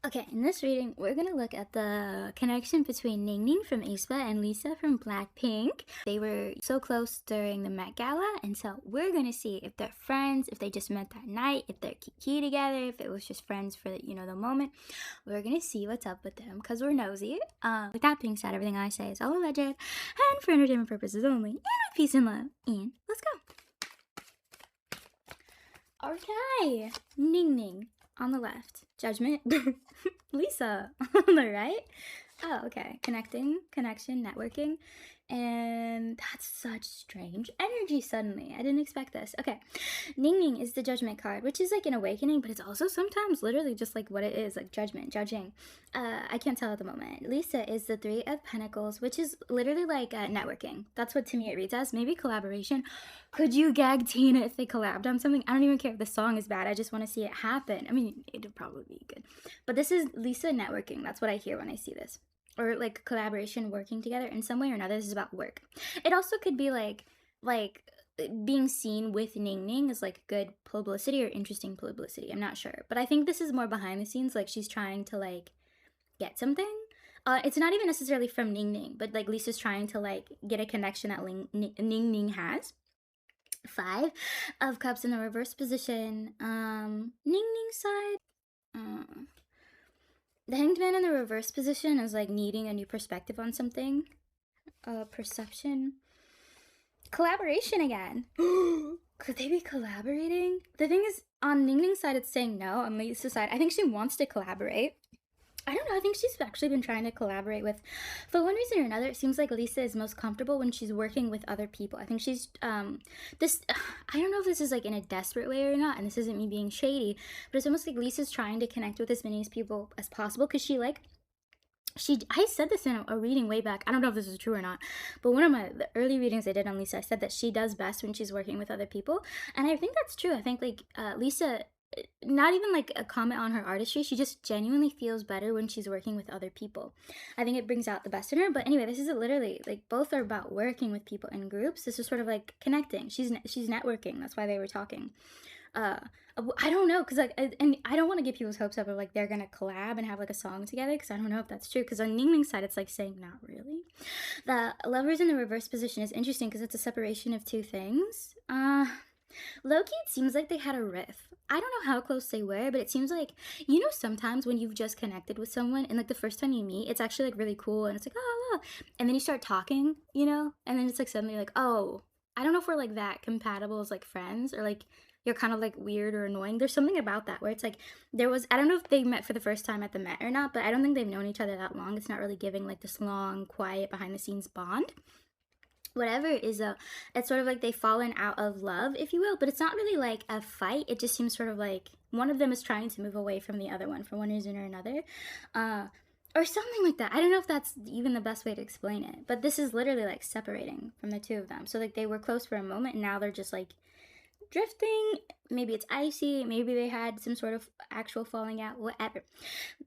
Okay, in this reading, we're gonna look at the connection between Ningning from aespa and Lisa from Blackpink. They were so close during the Met Gala, and so we're gonna see if they're friends, if they just met that night, if they're kiki together, if it was just friends for the moment. We're gonna see what's up with them because we're nosy. With that being said, everything I say is all alleged and for entertainment purposes only. And with peace and love. And let's go. Okay, Ningning on the left, judgment. Lisa on the right. Oh, okay. Connection, networking. And that's such strange energy suddenly. I didn't expect this. Okay. Ningning is the judgment card, which is like an awakening, but it's also sometimes literally just like what it is, like judgment, judging. I can't tell at the moment. Lisa is the 3 of Pentacles, which is literally like networking. That's what to me it reads as. Maybe collaboration. Could you gag Tina if they collabed on something? I don't even care if the song is bad. I just want to see it happen. I mean, it'd probably be good. But this is Lisa networking. That's what I hear when I see this. Or like collaboration, working together in some way or another. This is about work. It also could be like being seen with Ningning is like good publicity or interesting publicity. I'm not sure, but I think this is more behind the scenes. Like she's trying to like get something. It's not even necessarily from Ningning, but like Lisa's trying to like get a connection that Ningning has. 5 of Cups in the reverse position. Ningning side. The Hanged Man in the reverse position is like needing a new perspective on something. Perception. Collaboration again. Could they be collaborating? The thing is, on Ningning's side, it's saying no. On Lisa's side, I think she wants to collaborate. I don't know, I think she's actually been trying to collaborate with, for one reason or another, it seems like Lisa is most comfortable when she's working with other people. I think she's, I don't know if this is like in a desperate way or not, and this isn't me being shady, but it's almost like Lisa's trying to connect with as many people as possible, because I said this in a reading way back. I don't know if this is true or not, but one of the early readings I did on Lisa, I said that she does best when she's working with other people, and I think that's true. I think like Lisa, not even like a comment on her artistry, she just genuinely feels better when she's working with other people. I think it brings out the best in her. But anyway, this is literally like both are about working with people in groups. This is sort of like connecting. She's networking. That's why they were talking. I don't know, because and I don't want to get people's hopes up of like they're gonna collab and have like a song together, because I don't know if that's true, because on Ningning's side it's like saying not really. The Lovers in the reverse position is interesting because it's a separation of 2 things. Low-key, it seems like they had a riff. I don't know how close they were, but it seems like, sometimes when you've just connected with someone and like the first time you meet, it's actually like really cool and it's like, oh, and then you start talking, and then it's like suddenly like, oh, I don't know if we're like that compatible as like friends, or like you're kind of like weird or annoying. There's something about that where it's like I don't know if they met for the first time at the Met or not, but I don't think they've known each other that long. It's not really giving like this long, quiet, behind the scenes bond. Whatever it is, it's sort of like they've fallen out of love, if you will, but it's not really like a fight. It just seems sort of like one of them is trying to move away from the other one for one reason or another, or something like that. I don't know if that's even the best way to explain it, but this is literally like separating from the 2 of them. So like they were close for a moment and now they're just like drifting. Maybe it's icy, maybe they had some sort of actual falling out, whatever.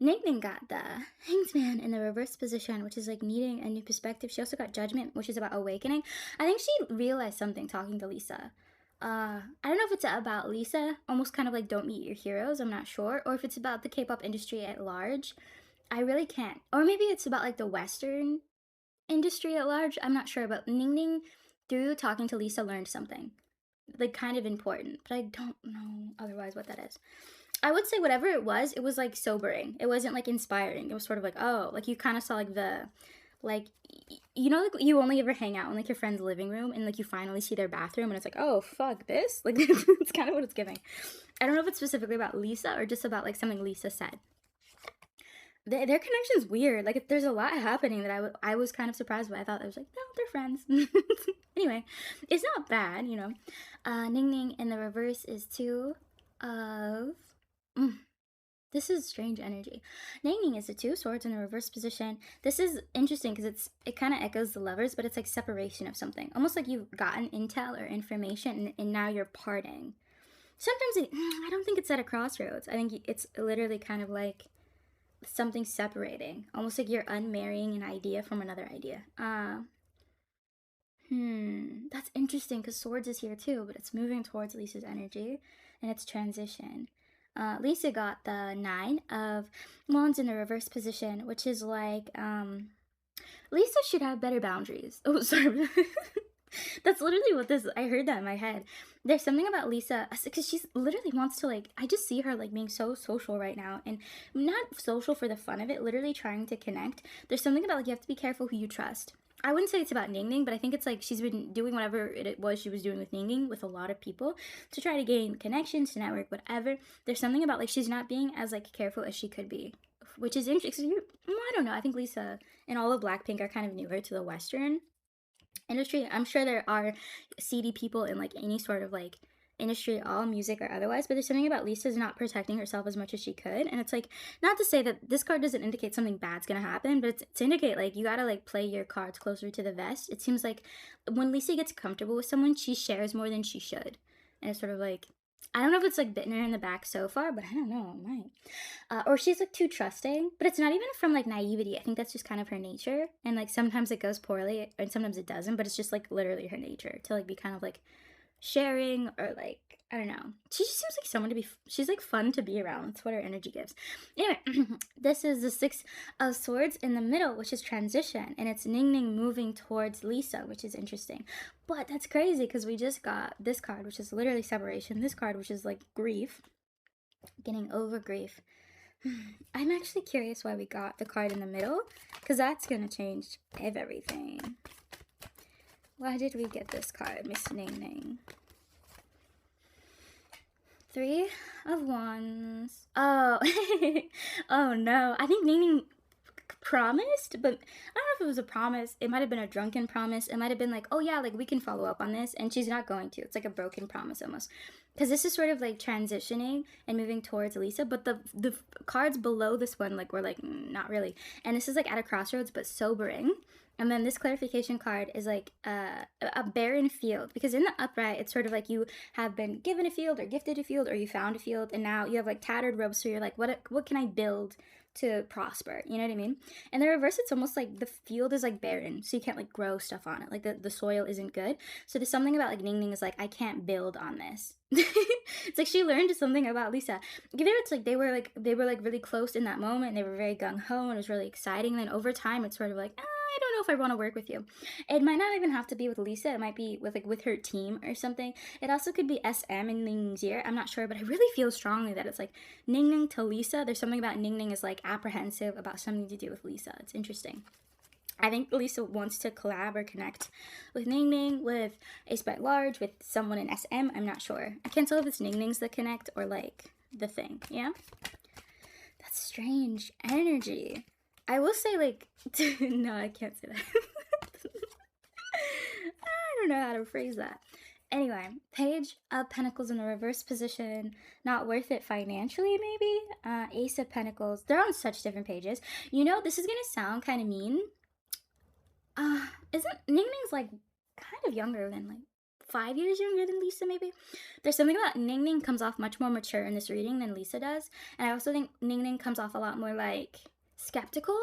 Ningning got the Hanged Man in the reverse position, which is like needing a new perspective. She also got Judgment, which is about awakening. I think she realized something talking to Lisa. I don't know if it's about Lisa, almost kind of like don't meet your heroes, I'm not sure, or if it's about the K-pop industry at large. I really can't. Or maybe it's about like the Western industry at large, I'm not sure, but Ningning, through talking to Lisa, learned something like kind of important, but I don't know otherwise what that is. I would say whatever it was like sobering. It wasn't like inspiring. It was sort of like, oh, like you kind of saw like like you only ever hang out in like your friend's living room and like you finally see their bathroom and it's like, oh fuck this, like it's kind of what it's giving. I don't know if it's specifically about Lisa or just about like something Lisa said. Their connection is weird. Like there's a lot happening that I was kind of surprised by. I thought it was like, no, they're friends. Anyway, it's not bad, Ningning in the reverse is 2 of this is strange energy. Ningning is the 2 swords in the reverse position. This is interesting because it kind of echoes the Lovers, but it's like separation of something, almost like you've gotten intel or information and now you're parting. Sometimes I don't think it's at a crossroads. I think it's literally kind of like something separating, almost like you're unmarrying an idea from another idea. That's interesting because swords is here too, but it's moving towards Lisa's energy and it's transition. Lisa got the Nine of Wands in the reverse position, which is like, Lisa should have better boundaries. Oh, sorry. That's literally what this, I heard that in my head. There's something about Lisa, because she's literally wants to, like, I just see her, like, being so social right now, and not social for the fun of it, literally trying to connect. There's something about, like, you have to be careful who you trust. I wouldn't say it's about Ningning, but I think it's like she's been doing whatever it was she was doing with Ningning with a lot of people to try to gain connections, to network, whatever. There's something about, like, she's not being as, like, careful as she could be, which is interesting. I don't know. I think Lisa and all of Blackpink are kind of newer to the Western industry. I'm sure there are seedy people in, like, any sort of, like, industry, all music or otherwise, but there's something about Lisa's not protecting herself as much as she could. And it's like, not to say that this card doesn't indicate something bad's gonna happen, but it's to indicate, like, you gotta, like, play your cards closer to the vest. It seems like when Lisa gets comfortable with someone, she shares more than she should, and it's sort of like, I don't know if it's, like, bitten her in the back so far, but I don't know, it might. Or she's, like, too trusting, but it's not even from, like, naivety. I think that's just kind of her nature, and, like, sometimes it goes poorly, and sometimes it doesn't, but it's just, like, literally her nature to, like, be kind of, like, sharing, or, like, I don't know. She just seems like someone to be, she's, like, fun to be around. That's what her energy gives. Anyway, this is the Six of Swords in the middle, which is transition, and it's Ningning moving towards Lisa, which is interesting. But that's crazy because we just got this card, which is literally separation. This card, which is, like, grief, getting over grief. I'm actually curious why we got the card in the middle, because that's going to change everything. Why did we get this card, Miss Ningning? Three of Wands. Oh, oh no. I think Ningning promised, but I don't know if it was a promise. It might have been a drunken promise. It might have been like, oh yeah, like, we can follow up on this, and she's not going to. It's like a broken promise almost, because this is sort of like transitioning and moving towards Lisa, but the cards below this one, like, were like, not really. And this is like at a crossroads, but sobering. And then this clarification card is like a barren field, because in the upright, it's sort of like you have been given a field or gifted a field, or you found a field, and now you have, like, tattered robes, so you're like, what can I build to prosper? You know what I mean? And the reverse, it's almost like the field is, like, barren, so you can't, like, grow stuff on it. Like, the soil isn't good. So there's something about, like, Ningning is like, I can't build on this. It's like she learned something about Lisa. Either it's like they were really close in that moment, and they were very gung-ho, and it was really exciting. And then over time, it's sort of like, I don't know if I want to work with you. It might not even have to be with Lisa. It might be with, like, with her team or something. It also could be SM in Ningning's ear. I'm not sure, but I really feel strongly that it's like Ningning to Lisa. There's something about Ningning is, like, apprehensive about something to do with Lisa. It's interesting. I think Lisa wants to collab or connect with Ningning, with Ace by Large, with someone in SM. I'm not sure. I can't tell if it's Ningning's the connect or, like, the thing. Yeah? That's strange energy. I will say, like, no, I can't say that. I don't know how to phrase that. Anyway, Page of Pentacles in the reverse position. Not worth it financially, maybe? Ace of Pentacles. They're on such different pages. You know, this is going to sound kind of mean. Isn't Ningning's, like, kind of younger than, like, 5 years younger than Lisa, maybe? There's something about Ningning comes off much more mature in this reading than Lisa does. And I also think Ningning comes off a lot more, like, skeptical,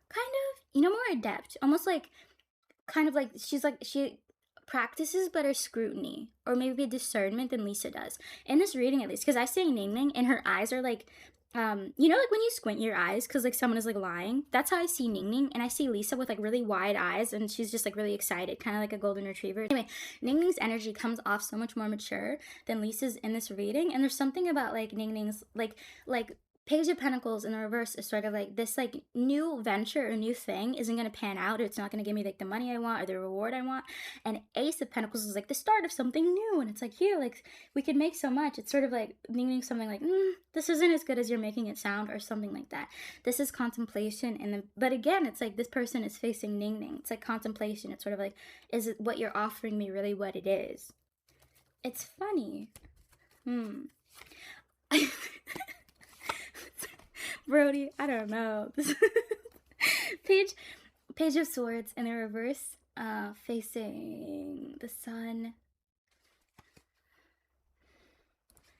kind of, you know, more adept, almost like, kind of like, she practices better scrutiny, or maybe discernment, than Lisa does in this reading, at least, because I see Ningning and her eyes are like, you know, like when you squint your eyes because, like, someone is, like, lying. That's how I see Ningning, and I see Lisa with, like, really wide eyes, and she's just, like, really excited, kind of like a golden retriever. Anyway, Ningning's energy comes off so much more mature than Lisa's in this reading, and there's something about, like, Ningning's, like Page of Pentacles in the reverse is sort of like this, like, new venture or new thing isn't going to pan out, or it's not going to give me, like, the money I want or the reward I want. And Ace of Pentacles is like the start of something new, and it's like, here, like, we could make so much. It's sort of like meaning something like, this isn't as good as you're making it sound, or something like that. This is contemplation, but again, it's like this person is facing Ningning. It's like contemplation. It's sort of like, is it what you're offering me really what it is? It's funny. Brody, I don't know. Page of Swords in the reverse, facing the sun.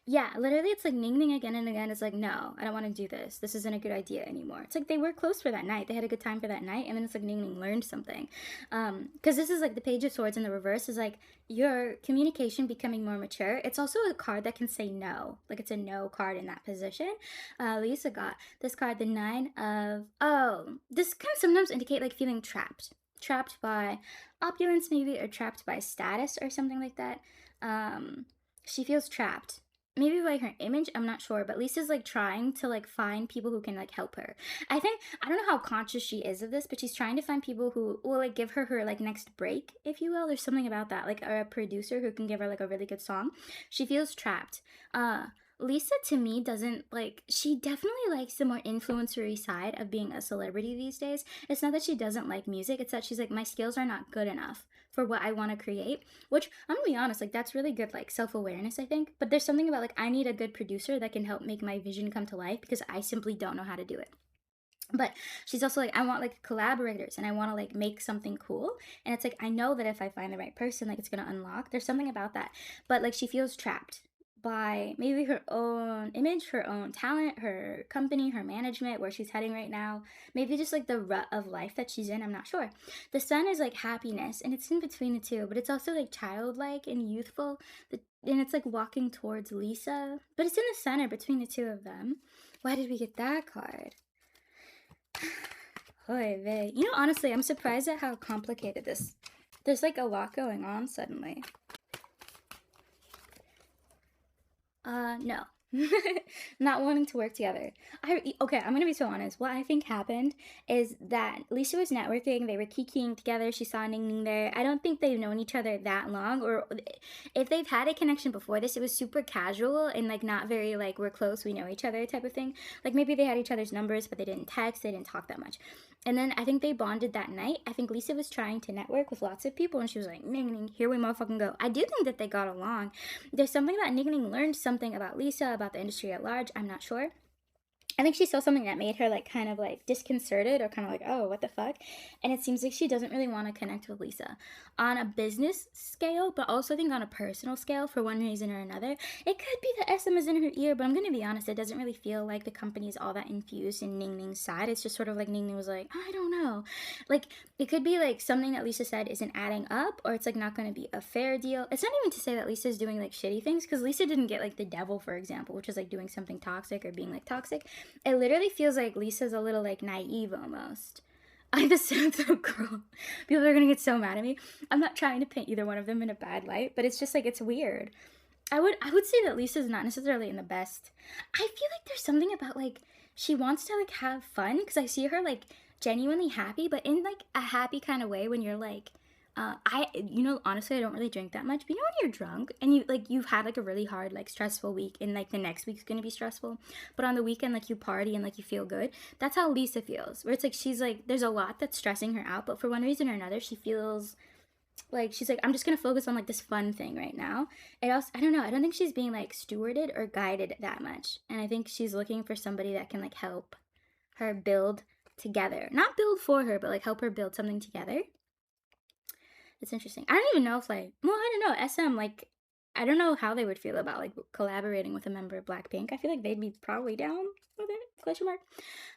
Yeah, literally, it's like Ningning again and again. It's like, no, I don't want to do this. This isn't a good idea anymore. It's like they were close for that night. They had a good time for that night, and then it's like Ningning learned something. Because this is like the Page of Swords in the reverse is like your communication becoming more mature. It's also a card that can say no. Like it's a no card in that position. Lisa got this card, the Nine of. Oh, this can sometimes indicate like feeling trapped. Trapped by opulence, maybe, or trapped by status or something like that. She feels trapped, maybe by her image, I'm not sure, but Lisa's like trying to like find people who can like help her. I think, I don't know how conscious she is of this, but she's trying to find people who will like give her like next break, if you will. There's something about that, like a producer who can give her like a really good song. She feels trapped. Lisa to me doesn't like, she definitely likes the more influencery side of being a celebrity these days. It's not that she doesn't like music, it's that she's like, my skills are not good enough for what I want to create, which I'm gonna be honest, like that's really good like self-awareness, I think. But there's something about like I need a good producer that can help make my vision come to life because I simply don't know how to do it. But she's also like, I want like collaborators and I want to like make something cool. And it's like, I know that if I find the right person, like it's gonna unlock. There's something about that. But like she feels trapped by maybe her own image, her own talent, her company, her management, where she's heading right now. Maybe just like the rut of life that she's in. I'm not sure. The sun is like happiness and it's in between the two, but it's also like childlike and youthful. And it's like walking towards Lisa, but it's in the center between the two of them. Why did we get that card? Oy vey. You know, honestly, I'm surprised at how complicated this. There's like a lot going on suddenly. No. Not wanting to work together. Okay, I'm gonna be so honest. What I think happened is that Lisa was networking, they were kikiing together, she saw Ning Ning there. I don't think they've known each other that long, or if they've had a connection before this, it was super casual and like not very like we're close, we know each other type of thing. Like maybe they had each other's numbers, but they didn't text, they didn't talk that much. And then I think they bonded that night. I think Lisa was trying to network with lots of people and she was like, Ning Ning, here we motherfucking go. I do think that they got along. There's something about Ning Ning learned something about Lisa, about the industry at large. I'm not sure. I think she saw something that made her like kind of like disconcerted or kind of like, oh, what the fuck? And it seems like she doesn't really want to connect with Lisa on a business scale, but also I think on a personal scale for one reason or another. It could be that SM is in her ear, but I'm gonna be honest, it doesn't really feel like the company's all that infused in Ning Ning's side. It's just sort of like Ning Ning was like, I don't know. Like it could be like something that Lisa said isn't adding up, or it's like not gonna be a fair deal. It's not even to say that Lisa's doing like shitty things, because Lisa didn't get like the devil, for example, which is like doing something toxic or being like toxic. It literally feels like Lisa's a little like naive almost. I just sound so girl. People are gonna get so mad at me. I'm not trying to paint either one of them in a bad light, but it's just like it's weird. I would say that Lisa's not necessarily in the best. I feel like there's something about like she wants to like have fun because I see her like genuinely happy, but in like a happy kind of way when you're like honestly, I don't really drink that much. But you know when you're drunk and you've had like a really hard, like stressful week, and like the next week's gonna be stressful, but on the weekend like you party and like you feel good. That's how Lisa feels. Where it's like she's like there's a lot that's stressing her out, but for one reason or another, she feels like she's like I'm just gonna focus on like this fun thing right now. It also I don't know. I don't think she's being like stewarded or guided that much, and I think she's looking for somebody that can like help her build together, not build for her, but like help her build something together. It's interesting. I don't even know if like, well, I don't know. SM, like, I don't know how they would feel about like collaborating with a member of Blackpink. I feel like they'd be probably down with it. Question mark.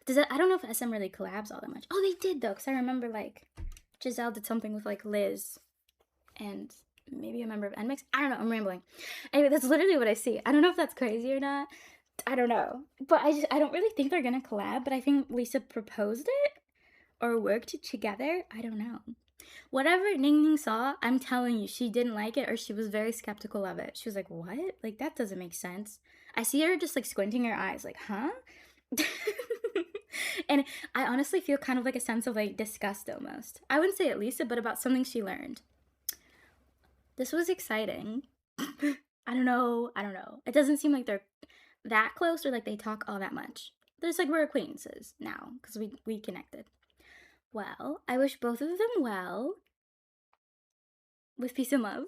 Does it? I don't know if SM really collabs all that much. Oh, they did though, because I remember like Giselle did something with like Liz and maybe a member of NMIX. I don't know. I'm rambling. Anyway, that's literally what I see. I don't know if that's crazy or not. I don't know, but I don't really think they're gonna collab. But I think Lisa proposed it or worked together. I don't know. Whatever Ning Ning saw, I'm telling you, she didn't like it or she was very skeptical of it. She was like, what? Like, that doesn't make sense. I see her just like squinting her eyes, like, huh? And I honestly feel kind of like a sense of like disgust almost. I wouldn't say at Lisa, but about something she learned. This was exciting. I don't know. It doesn't seem like they're that close or like they talk all that much. There's like we're acquaintances now because we connected. Well, I wish both of them well. With peace and love.